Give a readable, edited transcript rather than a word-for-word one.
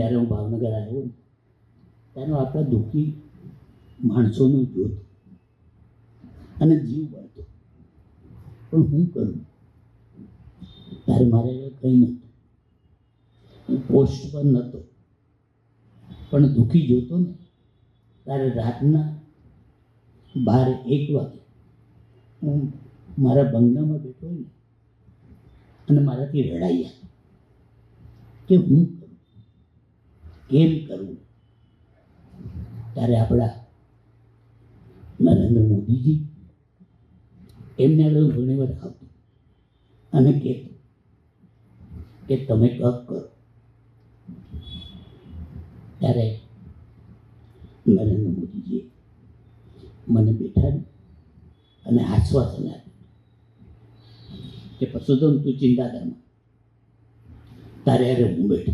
જ્યારે હું ભાવનગર આવ્યો ને ત્યારે આપણા દુઃખી માણસોનું જોત અને જીવ બળતો, પણ હું કરું? ત્યારે મારે કંઈ નહોતું, હું પોસ્ટ પર નહોતો, પણ દુઃખી જોતો ને ત્યારે રાતના 12-1 વાગે હું મારા બંગલામાં બેઠો ને અને મારાથી રડાયા કે હું કરું, કેમ કરું? ત્યારે આપણા નરેન્દ્ર મોદીજી એમને આગળ ઘણી વાર આવતું અને કહેતું કે તમે કક કરો. ત્યારે નરેન્દ્ર મોદીજીએ મને બેઠાડી અને આશ્વાસન આપ્યું કે પરસોત્તમ તું ચિંતા કરમાં, તારે અરે હું બેઠો.